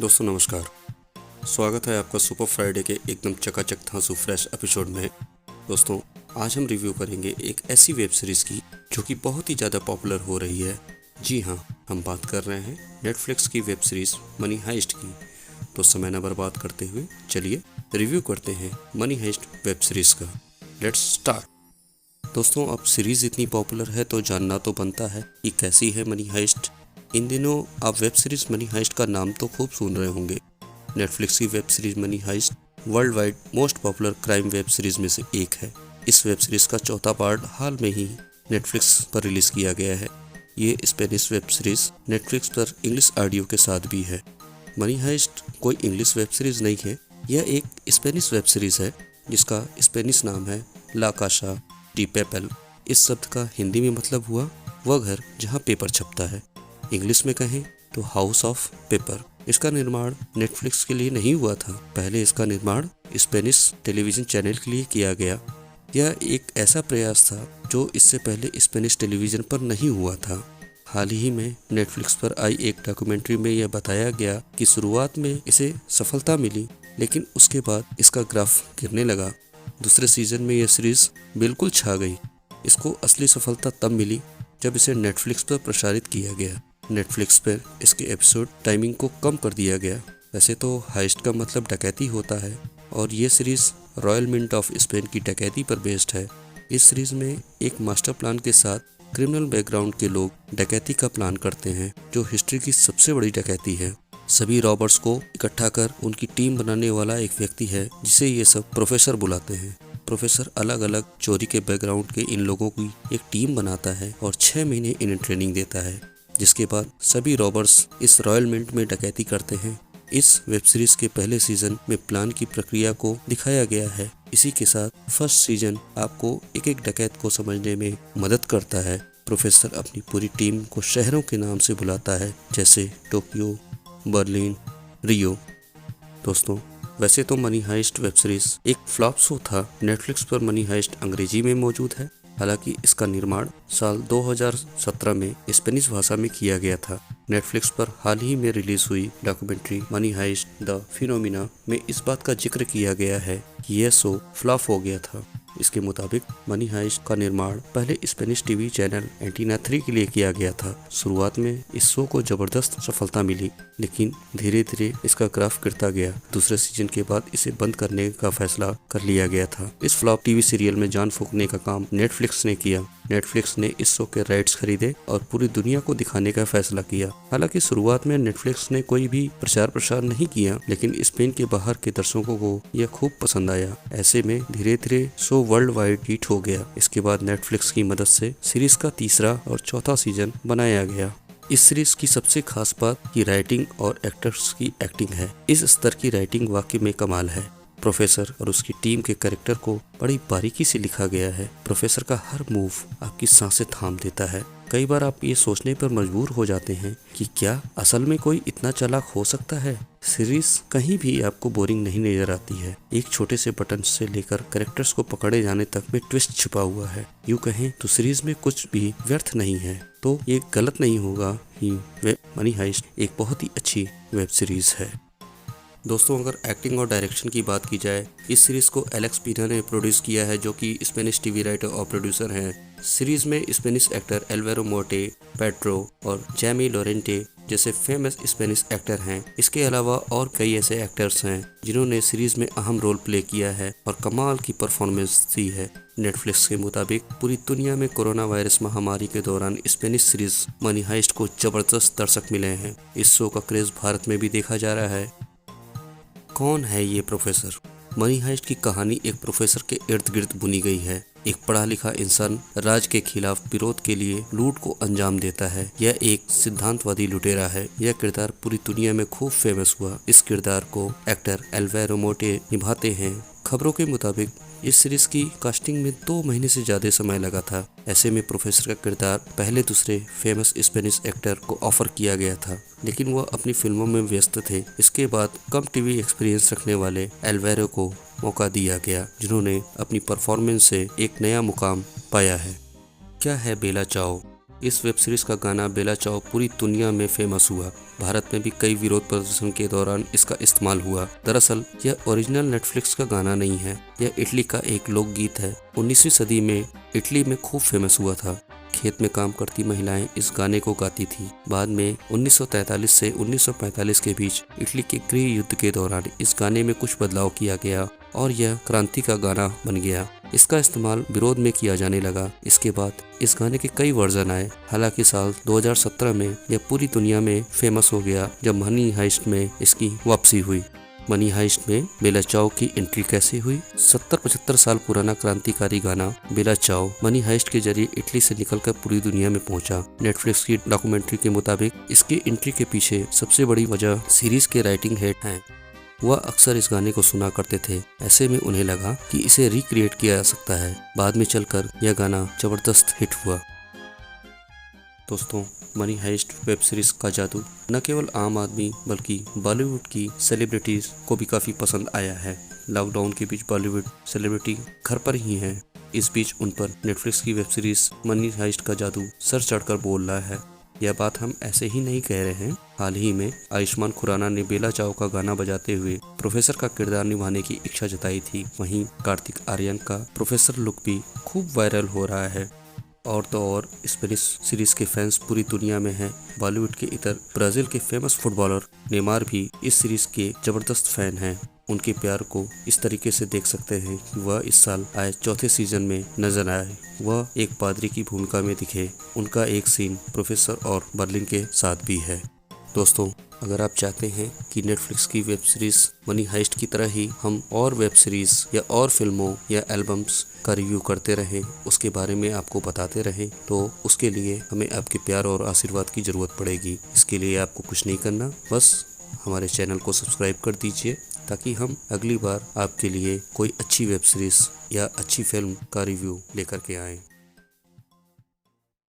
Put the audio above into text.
दोस्तों नमस्कार। स्वागत है आपका सुपर फ्राइडे के एकदम चकाचक धांसू फ्रेश एपिसोड में। दोस्तों आज हम रिव्यू करेंगे एक ऐसी वेब सीरीज़ की जो कि बहुत ही ज़्यादा पॉपुलर हो रही है। जी हाँ, हम बात कर रहे हैं नेटफ्लिक्स की वेब सीरीज़ मनी हाइस्ट की। तो समय न बर्बाद करते हुए चलिए रिव्यू करते हैं मनी हाइस्ट वेब सीरीज़ का। Let's start. दोस्तों अब सीरीज़ इतनी पॉपुलर है तो जानना तो बनता है कि कैसी है मनी हाइस्ट। इन दिनों आप वेब सीरीज़ मनी हाइस्ट का नाम तो खूब सुन रहे होंगे। नेटफ्लिक्स की web series Money Heist worldwide most popular crime web series में से एक है। इस वेब सीरीज का चौथा पार्ट हाल में ही नेटफ्लिक्स पर रिलीज किया गया है। ये स्पेनिश वेब सीरीज नेटफ्लिक्स पर इंग्लिश ऑडियो के साथ भी है। मनी हाइस्ट कोई इंग्लिश वेब सीरीज नहीं है, यह एक स्पेनिश वेब सीरीज है जिसका स्पेनिश नाम है ला कासा डी पेपल। इस शब्द का हिंदी में मतलब हुआ वह घर जहाँ पेपर छपता है। इंग्लिश में कहें तो हाउस ऑफ पेपर। इसका निर्माण नेटफ्लिक्स के लिए नहीं हुआ था, पहले इसका निर्माण स्पेनिश टेलीविज़न चैनल के लिए किया गया। यह एक ऐसा प्रयास था जो इससे पहले स्पेनिश टेलीविज़न पर नहीं हुआ था। हाल ही में नेटफ्लिक्स पर आई एक डॉक्यूमेंट्री में यह बताया गया कि शुरुआत में इसे सफलता मिली, लेकिन उसके बाद इसका ग्राफ गिरने लगा। दूसरे सीजन में यह सीरीज़ बिल्कुल छा गई। इसको असली सफलता तब मिली जब इसे नेटफ्लिक्स पर प्रसारित किया गया। नेटफ्लिक्स पर इसके एपिसोड टाइमिंग को कम कर दिया गया। वैसे तो हाइस्ट का मतलब डकैती होता है और ये series Royal Mint of Spain की डकैती पर बेस्ड है। इस सीरीज़ में एक मास्टर प्लान के साथ क्रिमिनल बैकग्राउंड के लोग डकैती का प्लान करते हैं जो हिस्ट्री की सबसे बड़ी डकैती है। सभी रॉबर्स को इकट्ठा कर उनकी टीम बनाने वाला एक व्यक्ति है जिसे ये सब प्रोफेसर बुलाते हैं। प्रोफेसर अलग अलग चोरी के बैकग्राउंड के इन लोगों की एक टीम बनाता है और 6 महीने इन्हें ट्रेनिंग देता है, जिसके बाद सभी रॉबर्स इस रॉयल मिंट में डकैती करते हैं। इस वेब सीरीज के पहले सीजन में प्लान की प्रक्रिया को दिखाया गया है। इसी के साथ फर्स्ट सीजन आपको एक एक डकैत को समझने में मदद करता है। प्रोफेसर अपनी पूरी टीम को शहरों के नाम से बुलाता है, जैसे टोक्यो, बर्लिन, रियो। दोस्तों वैसे तो मनी हाइस्ट वेब सीरीज एक फ्लॉप शो था। नेटफ्लिक्स पर मनी हाइस्ट अंग्रेजी में मौजूद है, हालांकि इसका निर्माण साल 2017 में स्पेनिश भाषा में किया गया था। नेटफ्लिक्स पर हाल ही में रिलीज हुई documentary Money Heist The Phenomenon में इस बात का जिक्र किया गया है कि यह शो फ्लॉप हो गया था। इसके मुताबिक मनी हाइस्ट का निर्माण पहले स्पेनिश टीवी चैनल एंटीना 3 के लिए किया गया था। शुरुआत में इस शो को जबरदस्त सफलता मिली, लेकिन धीरे धीरे इसका ग्राफ गिरता गया। दूसरे सीजन के बाद इसे बंद करने का फैसला कर लिया गया था। इस फ्लॉप टीवी सीरियल में जान फूंकने का काम नेटफ्लिक्स ने किया। नेटफ्लिक्स ने इस शो के राइट्स खरीदे और पूरी दुनिया को दिखाने का फैसला किया। हालांकि शुरुआत में नेटफ्लिक्स ने कोई भी प्रचार प्रसार नहीं किया, लेकिन स्पेन के बाहर के दर्शकों को यह खूब पसंद आया। ऐसे में धीरे धीरे शो वर्ल्ड वाइड हिट हो गया। इसके बाद नेटफ्लिक्स की मदद से सीरीज का तीसरा और चौथा सीजन बनाया गया। इस सीरीज की सबसे खास बात की राइटिंग और एक्टर्स की एक्टिंग है। इस स्तर की राइटिंग वाकई में कमाल है। प्रोफेसर और उसकी टीम के कैरेक्टर को बड़ी बारीकी से लिखा गया है। प्रोफेसर का हर मूव आपकी सांसें थाम देता है। कई बार आप ये सोचने पर मजबूर हो जाते हैं कि क्या असल में कोई इतना चालाक हो सकता है। सीरीज कहीं भी आपको बोरिंग नहीं नजर आती है। एक छोटे से बटन से लेकर कैरेक्टर्स को पकड़े जाने तक में ट्विस्ट छुपा हुआ है। यूँ कहें तो सीरीज में कुछ भी व्यर्थ नहीं है। तो ये गलत नहीं होगा कि मनी हाइस्ट एक बहुत ही अच्छी वेब सीरीज है। दोस्तों अगर एक्टिंग और डायरेक्शन की बात की जाए, इस सीरीज़ को एलेक्स पीना ने प्रोड्यूस किया है, जो कि स्पेनिश टीवी राइटर और प्रोड्यूसर हैं। सीरीज़ में स्पेनिश एक्टर एल्वेरो मोर्टे, पेड्रो और जैमी लोरेंटे जैसे फेमस स्पेनिश एक्टर हैं। इसके अलावा और कई ऐसे एक्टर्स हैं जिन्होंने सीरीज़ में अहम रोल प्ले किया है और कमाल की परफॉर्मेंस दी है। नेटफ्लिक्स के मुताबिक पूरी दुनिया में कोरोना वायरस महामारी के दौरान स्पेनिश सीरीज मनी हाइस्ट को जबरदस्त दर्शक मिले हैं। इस शो का क्रेज भारत में भी देखा जा रहा है। कौन है ये प्रोफेसर? मनी हाइस्ट की कहानी एक प्रोफेसर के इर्द गिर्द बुनी गई है। एक पढ़ा लिखा इंसान राज के खिलाफ विरोध के लिए लूट को अंजाम देता है। यह एक सिद्धांतवादी लुटेरा है। यह किरदार पूरी दुनिया में खूब फेमस हुआ। इस किरदार को एक्टर एल्वेरो मोर्टे निभाते हैं। खबरों के मुताबिक इस सीरीज की कास्टिंग में 2 महीने से ज्यादा समय लगा था। ऐसे में प्रोफेसर का किरदार पहले दूसरे फेमस स्पेनिश एक्टर को ऑफर किया गया था, लेकिन वह अपनी फिल्मों में व्यस्त थे। इसके बाद कम टीवी एक्सपीरियंस रखने वाले एल्वेरो को मौका दिया गया, जिन्होंने अपनी परफॉर्मेंस से एक नया मुकाम पाया है। क्या है बेला चाओ? इस वेब सीरीज का गाना बेला चाओ पूरी दुनिया में फेमस हुआ। भारत में भी कई विरोध प्रदर्शन के दौरान इसका इस्तेमाल हुआ। दरअसल यह ओरिजिनल नेटफ्लिक्स का गाना नहीं है, यह इटली का एक लोकगीत है। 19वीं सदी में इटली में खूब फेमस हुआ था। खेत में काम करती महिलाएं इस गाने को गाती थी। बाद में 1943 से 1945 के बीच इटली के गृह युद्ध के दौरान इस गाने में कुछ बदलाव किया गया और यह क्रांति का गाना बन गया। इसका इस्तेमाल विरोध में किया जाने लगा। इसके बाद इस गाने के कई वर्जन आए। हालांकि साल 2017 में यह पूरी दुनिया में फेमस हो गया जब मनी हाइस्ट में इसकी वापसी हुई। मनी हाइस्ट में बेला चाओ की एंट्री कैसे हुई? 70-75 साल पुराना क्रांतिकारी गाना बेला चाओ मनी हाइस्ट के जरिए इटली से निकलकर पूरी दुनिया में पहुंचा। नेटफ्लिक्स की डॉक्यूमेंट्री के मुताबिक इसकी एंट्री के पीछे सबसे बड़ी वजह सीरीज के राइटिंग हेड हैं। वह अक्सर इस गाने को सुना करते थे। ऐसे में उन्हें लगा कि इसे रिक्रिएट किया जा सकता है। बाद में चलकर यह गाना जबरदस्त हिट हुआ। दोस्तों, मनी हाइस्ट वेब सीरीज का जादू न केवल आम आदमी बल्कि बॉलीवुड की सेलिब्रिटीज को भी काफी पसंद आया है। लॉकडाउन के बीच बॉलीवुड सेलिब्रिटी घर पर ही हैं। इस बीच उन पर नेटफ्लिक्स की वेब सीरीज मनी हाइस्ट का जादू सर चढ़कर बोल रहा है। यह बात हम ऐसे ही नहीं कह रहे हैं। हाल ही में आयुष्मान खुराना ने बेला चाओ का गाना बजाते हुए प्रोफेसर का किरदार निभाने की इच्छा जताई थी। वहीं कार्तिक आर्यन का प्रोफेसर लुक भी खूब वायरल हो रहा है। और तो और स्पेनिश सीरीज के फैंस पूरी दुनिया में हैं। बॉलीवुड के इतर ब्राजील के फेमस फुटबॉलर नेमार भी इस सीरीज के जबरदस्त फैन हैं। उनके प्यार को इस तरीके से देख सकते हैं कि वह इस साल आए चौथे सीजन में नजर आए। वह एक पादरी की भूमिका में दिखे। उनका एक सीन प्रोफेसर और बर्लिन के साथ भी है। दोस्तों, अगर आप चाहते हैं कि नेटफ्लिक्स की वेब सीरीज मनी हाइस्ट की तरह ही हम और वेब सीरीज या और फिल्मों या एल्बम्स का रिव्यू करते रहें, उसके बारे में आपको बताते रहें, तो उसके लिए हमें आपके प्यार और आशीर्वाद की ज़रूरत पड़ेगी। इसके लिए आपको कुछ नहीं करना, बस हमारे चैनल को सब्सक्राइब कर दीजिए ताकि हम अगली बार आपके लिए कोई अच्छी वेब सीरीज या अच्छी फिल्म का रिव्यू लेकर के आएँ।